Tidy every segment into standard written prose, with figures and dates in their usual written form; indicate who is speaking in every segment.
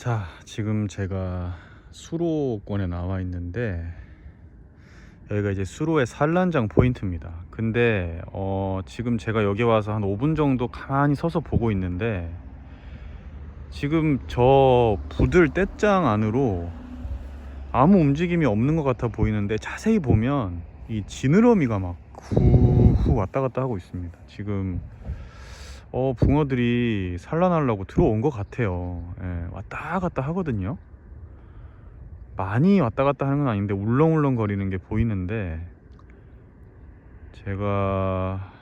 Speaker 1: 자, 지금 제가 수로권에 나와 있는데 여기가 이제 수로의 산란장 포인트입니다. 근데 지금 제가 여기 와서 한 5분 정도 가만히 서서 보고 있는데 지금 저 부들 떼장 안으로 아무 움직임이 없는 것 같아 보이는데 자세히 보면 이 지느러미가 막 후후 왔다 갔다 하고 있습니다. 지금 붕어들이 산란하려고 들어온 것 같아요. 예, 왔다 갔다 하거든요. 많이 왔다 갔다 하는 건 아닌데 울렁울렁 거리는 게 보이는데 제가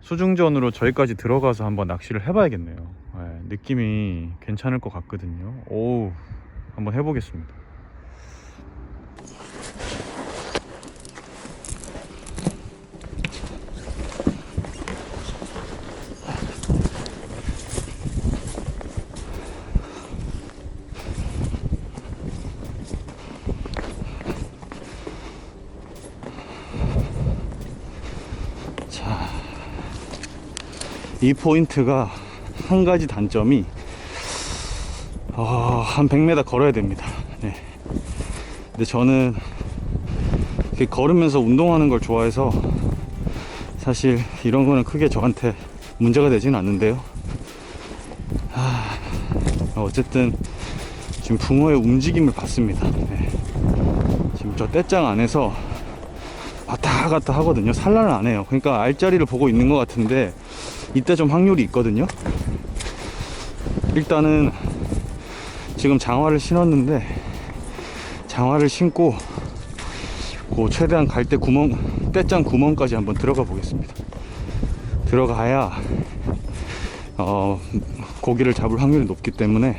Speaker 1: 수중전으로 저기까지 들어가서 한번 낚시를 해봐야겠네요. 예, 느낌이 괜찮을 것 같거든요. 오, 한번 해보겠습니다. 자, 이 포인트가 한 가지 단점이 한 100m 걸어야 됩니다. 네. 근데 저는 이렇게 걸으면서 운동하는 걸 좋아해서 사실 이런 거는 크게 저한테 문제가 되진 않는데요. 어쨌든 지금 붕어의 움직임을 봤습니다. 네. 지금 저 떼장 안에서 왔다 갔다 하거든요. 산란을 안 해요. 그러니까 알자리를 보고 있는 것 같은데 이때 좀 확률이 있거든요. 일단은 지금 장화를 신었는데 장화를 신고 최대한 갈 때 떼장 구멍까지 한번 들어가 보겠습니다. 들어가야 고기를 잡을 확률이 높기 때문에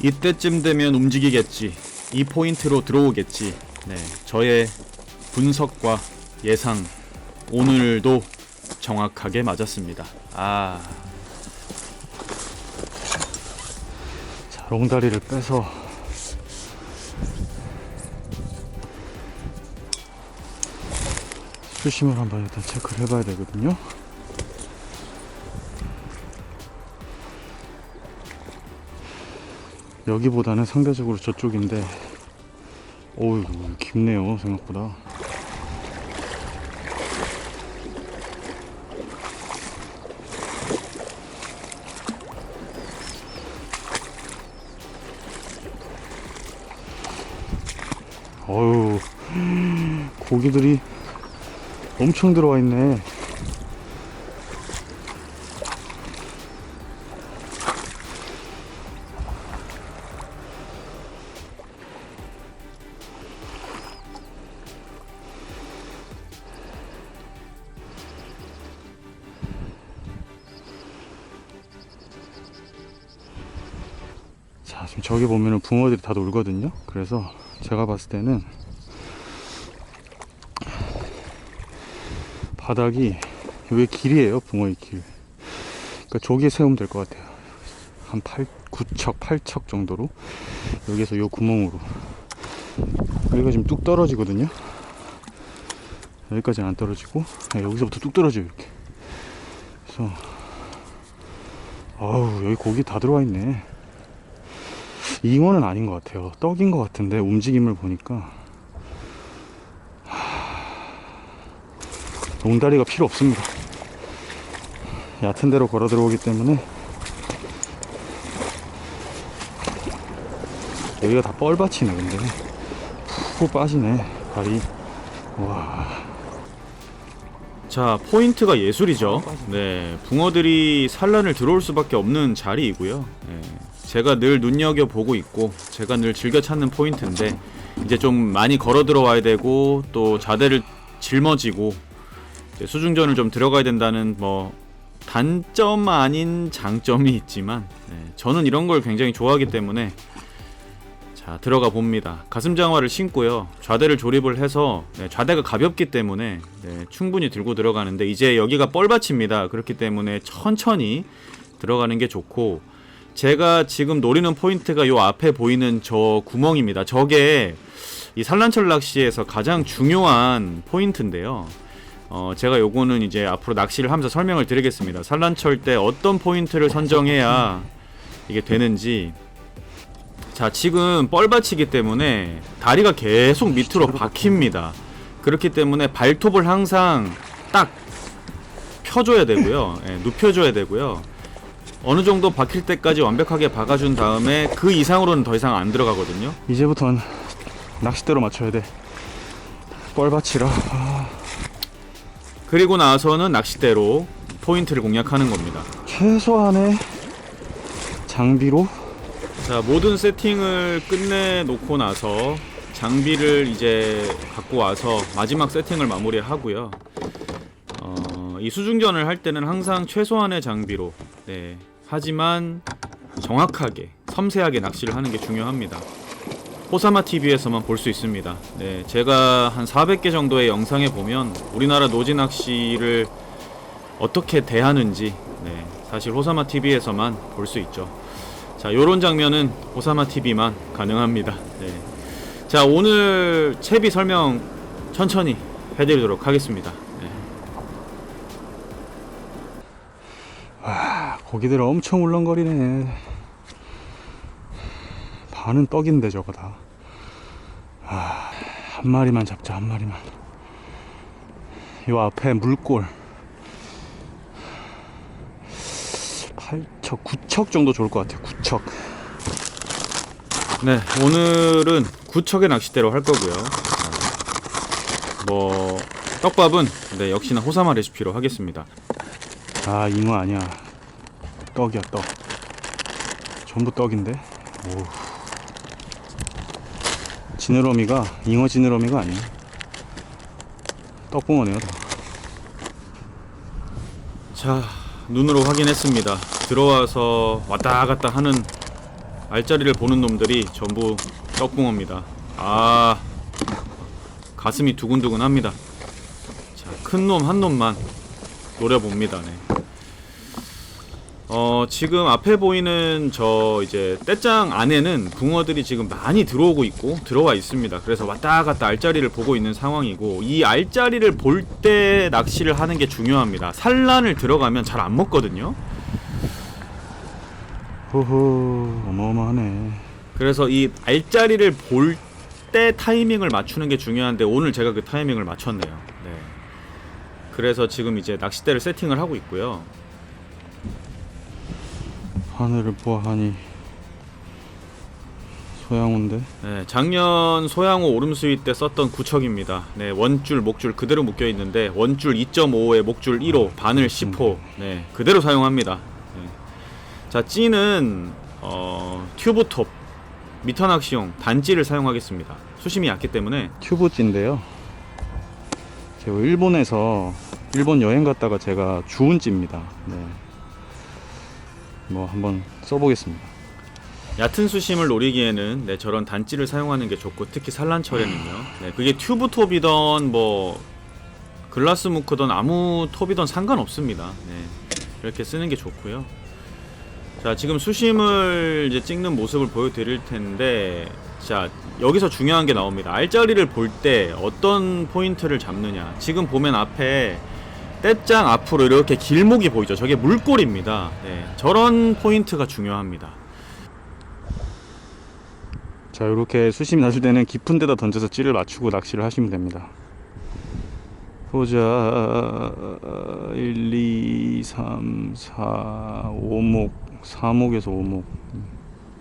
Speaker 1: 이때쯤 되면 움직이겠지. 이 포인트로 들어오겠지. 네, 저의 분석과 예상 오늘도 정확하게 맞았습니다. 자, 롱다리를 빼서 수심을 한번 일단 체크를 해봐야 되거든요. 여기보다는 상대적으로 저쪽인데 오우, 깊네요. 생각보다. 어우, 고기들이 엄청 들어와 있네. 자, 지금 저기 보면은 붕어들이 다 놀거든요. 그래서 제가 봤을 때는 바닥이 왜 길이에요, 붕어의 길. 그러니까 저기에 세우면 될 것 같아요. 한 9척, 8척 정도로 여기서 요 구멍으로. 여기가 지금 뚝 떨어지거든요. 여기까지는 안 떨어지고 여기서부터 뚝 떨어져요, 이렇게. 그래서 여기 고기 다 들어와 있네. 잉어는 아닌 것 같아요. 떡인 것 같은데 움직임을 보니까 롱다리가 필요 없습니다. 얕은 데로 걸어 들어오기 때문에 여기가 다 뻘밭이네. 근데 푹 빠지네, 발이. 와. 자, 포인트가 예술이죠. 네, 붕어들이 산란을 들어올 수밖에 없는 자리이고요. 네, 제가 늘 눈여겨보고 있고 제가 늘 즐겨 찾는 포인트인데 이제 좀 많이 걸어 들어와야 되고 또 자대를 짊어지고 수중전을 좀 들어가야 된다는 단점 아닌 장점이 있지만 저는 이런 걸 굉장히 좋아하기 때문에 자, 들어가 봅니다. 가슴장화를 신고요. 좌대를 조립을 해서 좌대가 가볍기 때문에 충분히 들고 들어가는데 이제 여기가 뻘밭입니다. 그렇기 때문에 천천히 들어가는 게 좋고 제가 지금 노리는 포인트가 요 앞에 보이는 저 구멍입니다. 저게 이 산란철 낚시에서 가장 중요한 포인트인데요. 제가 요거는 이제 앞으로 낚시를 하면서 설명을 드리겠습니다. 산란철 때 어떤 포인트를 선정해야 이게 되는지. 자, 지금 뻘밭이기 때문에 다리가 계속 밑으로 박힙니다. 그렇기 때문에 발톱을 항상 딱 펴줘야 되고요. 예, 눕혀줘야 되고요. 어느 정도 박힐 때까지 완벽하게 박아준 다음에 그 이상으로는 더 이상 안 들어가거든요.
Speaker 2: 이제부터는 낚싯대로 맞춰야 돼. 뻘밭이라.
Speaker 1: 그리고 나서는 낚싯대로 포인트를 공략하는 겁니다.
Speaker 2: 최소한의 장비로.
Speaker 1: 자, 모든 세팅을 끝내 놓고 나서 장비를 이제 갖고 와서 마지막 세팅을 마무리하고요. 이 수중전을 할 때는 항상 최소한의 장비로, 네, 하지만 정확하게 섬세하게 낚시를 하는 게 중요합니다. 호사마 TV에서만 볼 수 있습니다. 네, 제가 한 400개 정도의 영상에 보면 우리나라 노지 낚시를 어떻게 대하는지, 네, 사실 호사마 TV에서만 볼 수 있죠. 자, 요런 장면은 호사마 TV만 가능합니다. 네. 자, 오늘 채비 설명 천천히 해드리도록 하겠습니다. 네.
Speaker 2: 와, 고기들 엄청 울렁거리네. 반은 떡인데 저거 다. 한 마리만 잡자, 한 마리만. 요 앞에 물골 8척, 9척 정도 좋을 것 같아요. 9척.
Speaker 1: 네, 오늘은 9척의 낚싯대로 할 거고요. 뭐 떡밥은 네, 역시나 호사마 레시피로 하겠습니다.
Speaker 2: 아, 잉어 아니야. 떡이야, 떡. 전부 떡인데. 오. 지느러미가 잉어 지느러미가 아니야. 떡붕어네요, 다.
Speaker 1: 자, 눈으로 확인했습니다. 들어와서 왔다 갔다 하는 알짜리를 보는 놈들이 전부 떡붕어입니다. 아, 가슴이 두근두근합니다. 자, 큰 놈 한 놈만 노려봅니다. 네. 지금 앞에 보이는 저 이제 떼짱 안에는 붕어들이 지금 많이 들어오고 있고 들어와 있습니다. 그래서 왔다 갔다 알짜리를 보고 있는 상황이고, 이 알짜리를 볼 때 낚시를 하는 게 중요합니다. 산란을 들어가면 잘 안 먹거든요.
Speaker 2: 호호, 어마어마하네.
Speaker 1: 그래서 이 알짜리를 볼 때 타이밍을 맞추는 게 중요한데 오늘 제가 그 타이밍을 맞췄네요. 네. 그래서 지금 이제 낚싯대를 세팅을 하고 있고요.
Speaker 2: 하늘을 보아하니 소양호인데.
Speaker 1: 네, 작년 소양호 오름수위 때 썼던 구척입니다. 네, 원줄, 목줄 그대로 묶여 있는데 원줄 2.5에 목줄 1호, 바늘 10호, 네, 그대로 사용합니다. 네. 자, 찌는 튜브톱, 미터 낚시용 단찌를 사용하겠습니다. 수심이 얕기 때문에.
Speaker 2: 튜브찌인데요. 제가 일본 여행 갔다가 제가 주운 찌입니다. 네. 뭐 한번 써보겠습니다.
Speaker 1: 얕은 수심을 노리기에는 네, 저런 단찌를 사용하는 게 좋고, 특히 산란철에는요. 네, 그게 튜브톱이던 뭐 글라스 무크던 아무 톱이던 상관없습니다. 네, 이렇게 쓰는 게 좋고요. 자, 지금 수심을 이제 찍는 모습을 보여드릴 텐데, 자, 여기서 중요한 게 나옵니다. 알짜리를 볼 때 어떤 포인트를 잡느냐. 지금 보면 앞에 떼짱 앞으로 이렇게 길목이 보이죠. 저게 물골입니다. 네, 저런 포인트가 중요합니다.
Speaker 2: 자, 이렇게 수심이 낮을 때는 깊은 데다 던져서 찌를 맞추고 낚시를 하시면 됩니다. 보자. 1, 2, 3, 4, 5목, 4목에서 5목.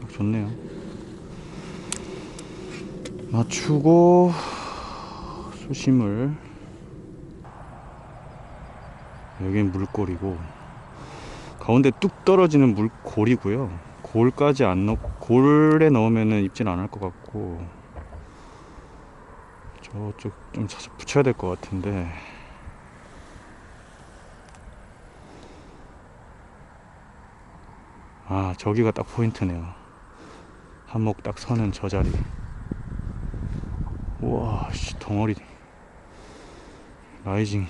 Speaker 2: 딱 좋네요. 맞추고 수심을, 여긴 물골이고 가운데 뚝 떨어지는 물골이고요. 골까지 안 넣고, 골에 넣으면은 입질 안 할 것 같고, 저쪽 좀 붙여야 될 것 같은데. 아, 저기가 딱 포인트네요. 한목 딱 서는 저 자리. 우와, 씨, 덩어리 라이징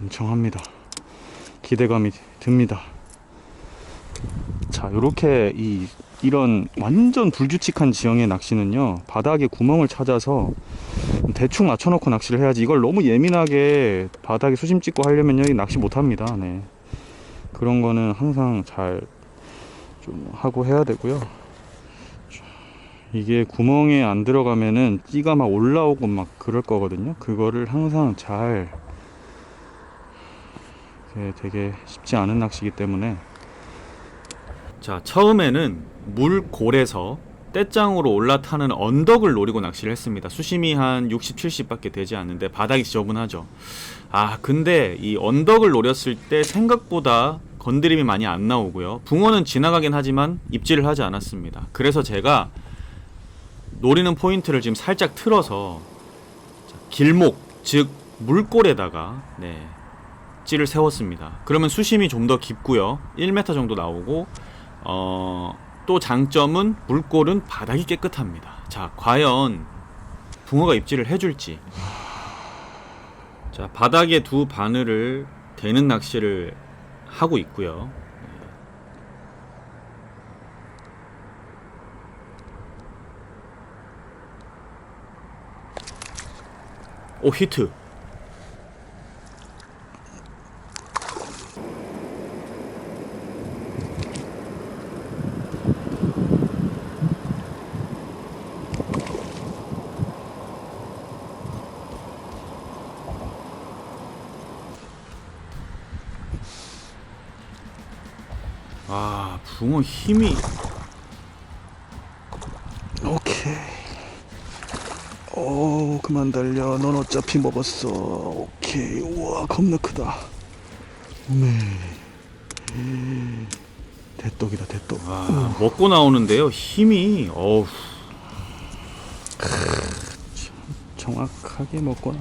Speaker 2: 엄청 합니다. 기대감이 듭니다. 자, 자, 요렇게 이런 완전 불규칙한 지형의 낚시는요, 바닥에 구멍을 찾아서 대충 맞춰놓고 낚시를 해야지, 이걸 너무 예민하게 바닥에 수심 찍고 하려면요, 낚시 못합니다. 네. 그런 거는 항상 잘 좀 하고 해야 되고요. 이게 구멍에 안 들어가면은 찌가 막 올라오고 막 그럴 거거든요. 그거를 항상 잘, 되게 쉽지 않은 낚시이기 때문에.
Speaker 1: 자, 처음에는 물골에서 떼짱으로 올라타는 언덕을 노리고 낚시를 했습니다. 수심이 한 60, 70밖에 되지 않는데 바닥이 지저분하죠. 아, 근데 이 언덕을 노렸을 때 생각보다 건드림이 많이 안 나오고요. 붕어는 지나가긴 하지만 입질을 하지 않았습니다. 그래서 제가 노리는 포인트를 지금 살짝 틀어서 길목, 즉 물골에다가 찌를 세웠습니다. 그러면 수심이 좀 더 깊고요. 1m 정도 나오고, 또 장점은 물골은 바닥이 깨끗합니다. 자, 과연 붕어가 입질을 해줄지. 자, 바닥에 두 바늘을 대는 낚시를 하고 있고요. 오, 히트. 아, 붕어 힘이.
Speaker 2: 오케이. 오, 그만 달려. 넌 어차피 먹었어. 오케이. 우와, 겁나 크다. 오메. 대떡이다, 대떡.
Speaker 1: 아, 먹고 나오는데요. 힘이. 어우.
Speaker 2: 정확하게 먹거나.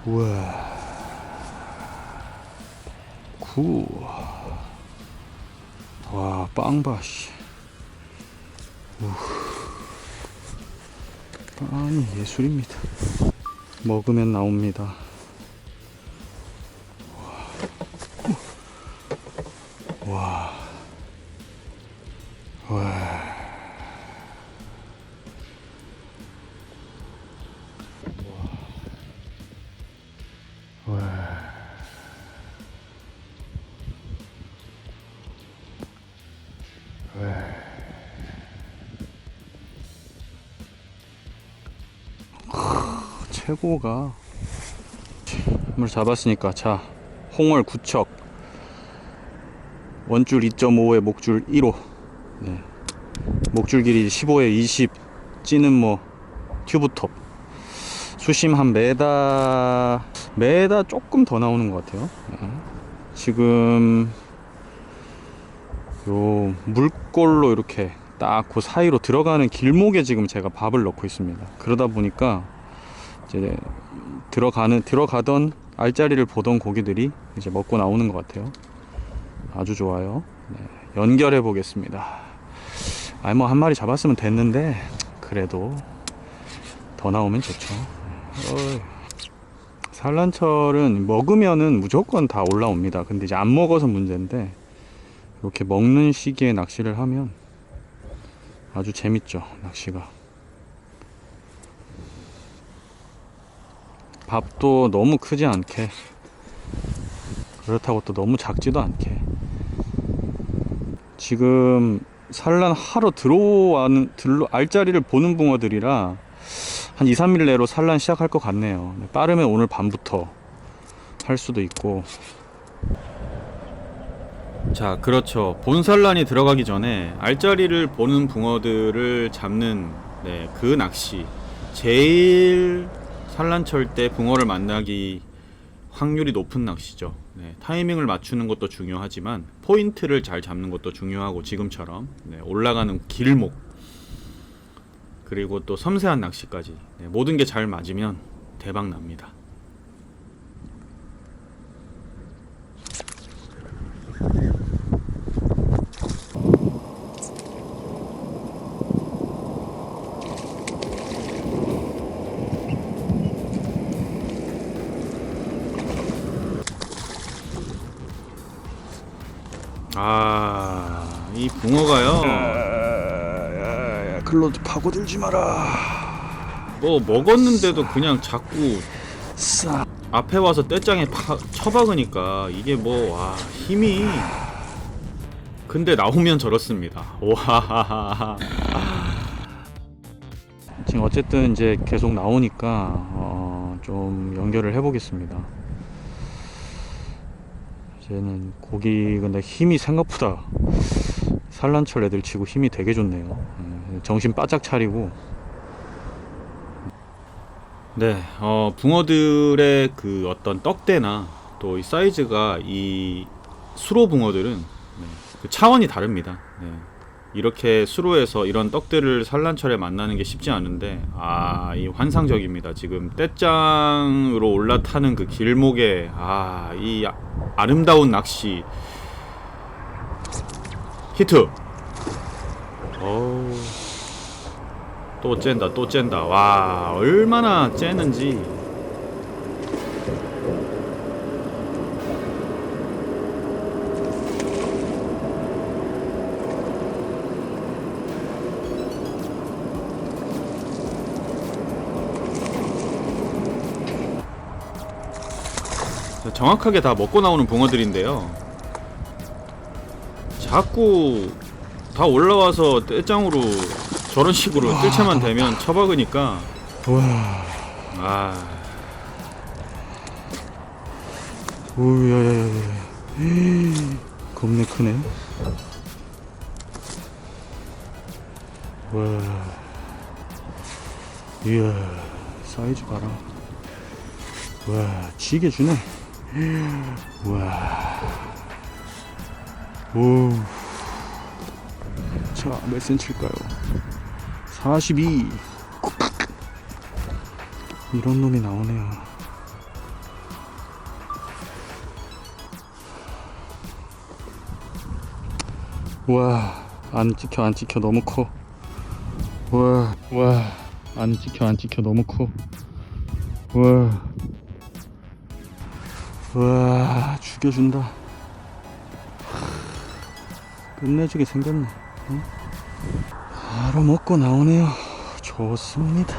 Speaker 2: 우와. 구. 와, 빵바, 씨. 빵이 예술입니다. 먹으면 나옵니다. 와. 와. 최고가. 물 잡았으니까, 자, 홍월 9척, 원줄 2.5에 목줄 1호, 목줄 길이 15에 20, 찌는 뭐 튜브톱, 수심 한 메다 조금 더 나오는 것 같아요. 지금 요 물골로 이렇게 딱 그 사이로 들어가는 길목에 지금 제가 밥을 넣고 있습니다. 그러다 보니까 이제 들어가던 알짜리를 보던 고기들이 이제 먹고 나오는 것 같아요. 아주 좋아요. 연결해 보겠습니다. 아니 뭐 한 마리 잡았으면 됐는데 그래도 더 나오면 좋죠. 산란철은 먹으면은 무조건 다 올라옵니다. 근데 이제 안 먹어서 문제인데, 이렇게 먹는 시기에 낚시를 하면 아주 재밌죠, 낚시가. 밥도 너무 크지 않게, 그렇다고 또 너무 작지도 않게. 지금 산란하러 알짜리를 보는 붕어들이라 한 2, 3일 내로 산란 시작할 것 같네요. 빠르면 오늘 밤부터 할 수도 있고.
Speaker 1: 자, 그렇죠. 본산란이 들어가기 전에 알짜리를 보는 붕어들을 잡는 그 낚시, 제일 산란철 때 붕어를 만나기 확률이 높은 낚시죠. 타이밍을 맞추는 것도 중요하지만 포인트를 잘 잡는 것도 중요하고, 지금처럼 올라가는 길목, 그리고 또 섬세한 낚시까지 모든 게 잘 맞으면 대박 납니다. 이 붕어가요.
Speaker 2: 야, 클로즈 파고들지 마라.
Speaker 1: 뭐 먹었는데도 그냥 자꾸
Speaker 2: 싸.
Speaker 1: 앞에 와서 떼짱에 쳐박으니까 이게 뭐 와 힘이. 근데 나오면 저렇습니다. 와.
Speaker 2: 지금 어쨌든 이제 계속 나오니까 좀 연결을 해보겠습니다. 이제는 고기 근데 힘이 생각보다 산란철 애들 치고 힘이 되게 좋네요. 정신 바짝 차리고.
Speaker 1: 네, 붕어들의 그 어떤 떡대나 또 이 사이즈가 이 수로 붕어들은 그 차원이 다릅니다. 이렇게 수로에서 이런 떡들을 산란철에 만나는 게 쉽지 않은데 이 환상적입니다. 지금 떼짱으로 올라타는 그 길목에 이 아름다운 낚시 히트. 또 쨘다 또 쨘다. 와 얼마나 째는지. 정확하게 다 먹고 나오는 붕어들인데요, 자꾸 다 올라와서 떼짱으로 저런 식으로 뜰채만 되면 쳐박으니까.
Speaker 2: 와. 오야야야. 겁내 크네. 와. 이야, 사이즈 봐라. 와, 지게 주네. 와. 오. 자, 몇 센치일까요? 42. 이런 놈이 나오네요. 와, 안 찍혀 너무 커. 와, 안 찍혀 너무 커. 와, 죽여준다. 끝내주게 생겼네. 응? 바로 먹고 나오네요. 좋습니다.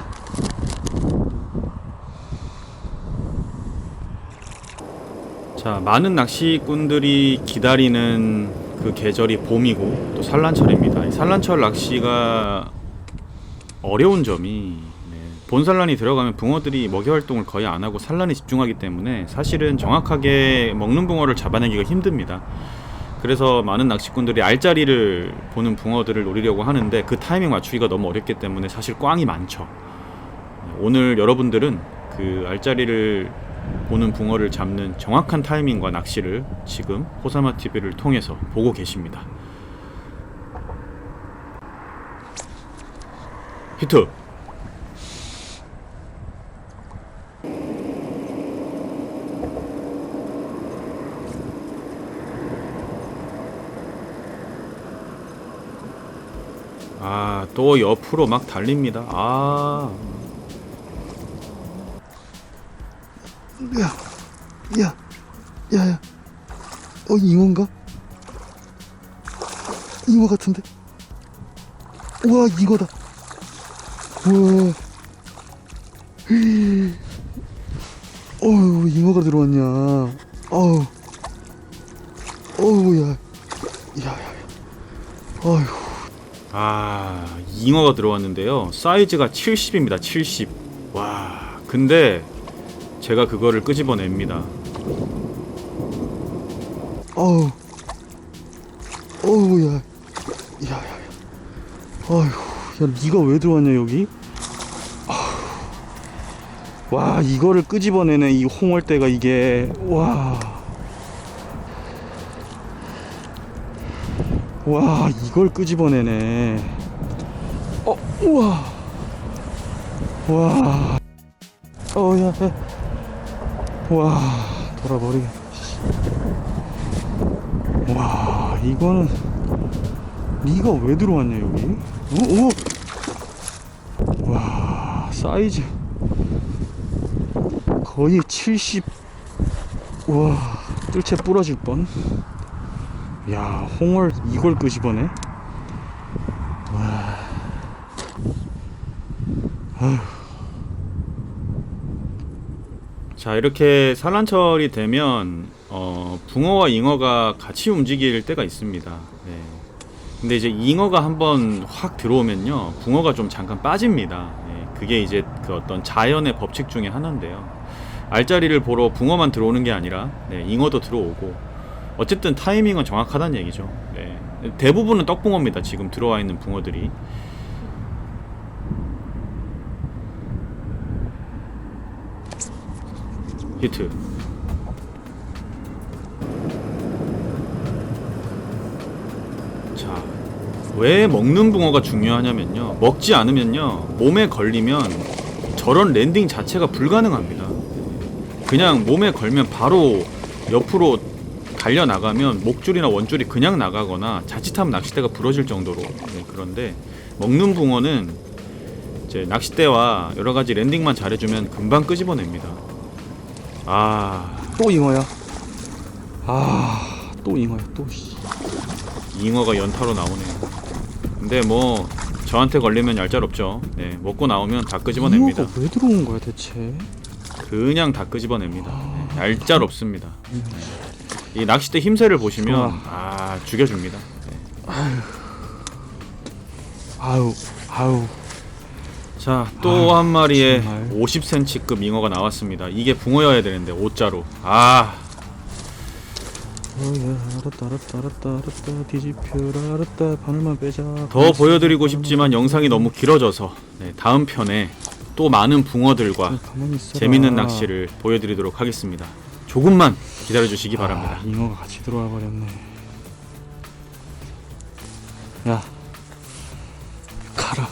Speaker 1: 자, 많은 낚시꾼들이 기다리는 그 계절이 봄이고 또 산란철입니다. 이 산란철 낚시가 어려운 점이, 본산란이 들어가면 붕어들이 먹이 활동을 거의 안 하고 산란에 집중하기 때문에 사실은 정확하게 먹는 붕어를 잡아내기가 힘듭니다. 그래서 많은 낚시꾼들이 알짜리를 보는 붕어들을 노리려고 하는데 그 타이밍 맞추기가 너무 어렵기 때문에 사실 꽝이 많죠. 오늘 여러분들은 그 알짜리를 보는 붕어를 잡는 정확한 타이밍과 낚시를 지금 호사마TV를 통해서 보고 계십니다. 히트! 또 옆으로 막 달립니다.
Speaker 3: 야, 잉어인가? 잉어 같은데? 우와, 잉어다. 우와. 어휴, 잉어가 들어왔냐. 어휴, 야. 어휴.
Speaker 1: 잉어가 들어왔는데요. 사이즈가 70입니다. 70. 와, 근데 제가 그거를 끄집어냅니다.
Speaker 3: 어휴, 야. 어휴, 야, 니가 왜 들어왔냐, 여기?
Speaker 2: 와, 이거를 끄집어내네, 이 홍월대가 이게. 와, 이걸 끄집어내네.
Speaker 3: 우와.
Speaker 2: 와,
Speaker 3: 야.
Speaker 2: 와, 돌아버리게. 와, 이거는 니가 왜 들어왔냐 여기? 와, 사이즈 거의 70. 와, 뜰채 부러질 뻔. 야, 홍월 이걸 끄집어내? 와.
Speaker 1: 자, 이렇게 산란철이 되면 붕어와 잉어가 같이 움직일 때가 있습니다. 네. 근데 이제 잉어가 한번 확 들어오면요, 붕어가 좀 잠깐 빠집니다. 네. 그게 이제 그 어떤 자연의 법칙 중에 하나인데요. 알짜리를 보러 붕어만 들어오는 게 아니라 네, 잉어도 들어오고, 어쨌든 타이밍은 정확하다는 얘기죠. 네. 대부분은 떡붕어입니다. 지금 들어와 있는 붕어들이. 히트. 자, 왜 먹는 붕어가 중요하냐면요, 먹지 않으면요, 몸에 걸리면 저런 랜딩 자체가 불가능합니다. 그냥 몸에 걸면 바로 옆으로 달려나가면 목줄이나 원줄이 그냥 나가거나 자칫하면 낚싯대가 부러질 정도로. 네, 그런데 먹는 붕어는 이제 낚싯대와 여러가지 랜딩만 잘해주면 금방 끄집어냅니다. 아,
Speaker 2: 또 잉어야. 아, 또 잉어야. 또 씨.
Speaker 1: 잉어가 연타로 나오네요. 근데 뭐 저한테 걸리면 얄짤없죠. 네, 먹고 나오면 다 끄집어냅니다.
Speaker 2: 잉어가 왜 들어온 거야 대체?
Speaker 1: 그냥 다 끄집어냅니다. 네, 얄짤없습니다. 네. 이 낚싯대 힘새를 보시면
Speaker 2: 좋아.
Speaker 1: 죽여줍니다. 네.
Speaker 2: 아우, 아우.
Speaker 1: 자, 또 한 마리의
Speaker 2: 정말.
Speaker 1: 50cm급 잉어가 나왔습니다. 이게 붕어여야 되는데 5자로. 아,
Speaker 2: 알았다 뒤집혀라 알았다 바늘만 빼자.
Speaker 1: 더 보여드리고 싶지만 영상이 너무 길어져서 네, 다음 편에 또 많은 붕어들과
Speaker 2: 가만히 있어라.
Speaker 1: 재밌는 낚시를 보여드리도록 하겠습니다. 조금만 기다려주시기 바랍니다.
Speaker 2: 잉어가 같이 들어와 버렸네. 야, 가라.